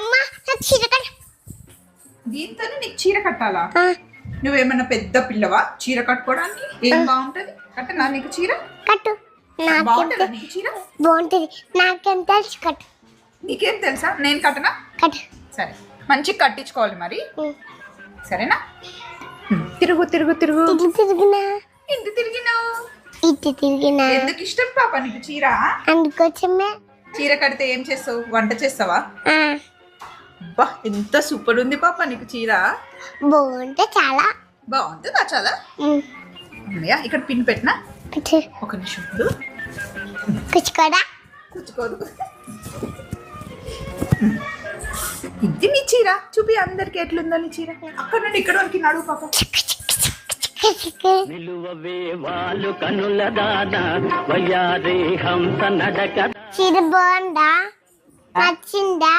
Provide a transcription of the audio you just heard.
అమ్మ నాకు చీర కట్టు. దీంతోనే నీకు చీర కట్టాలా? నువ్వేమన్నా పెద్ద పిల్లవా చీర కట్టుకోవడానికి? ఏం బాగుంటది? కట్టనా నీకు చీర? కట్టు. బాగుంటుందా నీకు చీర? బాగుంటది. నాకేం తెలుసు కట్టు. నీకేం తెలుసా? నేను కట్టనా? కట్టు. సరే మంచిగా కట్టించుకోవాలి మరి, సరేనా? తిరుగు తిరుగు తిరుగు. ఇటు తిరిగినా ఇంటి తిరిగినావు. ఇటు తిరిగినా ఎందుకు ఇష్టం పాప నీకు చీర? అందుకోసమే. చీర కడితే ఏం చేస్తావు? వంట చేస్తావా? అబ్బా ఎంత సూపర్ ఉంది పాప నీకు చీర. బాగుంటే చాలా బాగుంటుందా? చాలా. అమ్మయ్య ఇక్కడ పిన్ పెట్టినా. ఒక నిమిషం ఉండు. కూర్చోడా కూర్చుకోదు. ఇది నీ చీర చూపి అందరికి ఎట్లుందో నీ చీర. అక్కడ నుండి ఇక్కడ వరకు నడువు పాప. చీర బాగుందా? నచ్చిందా?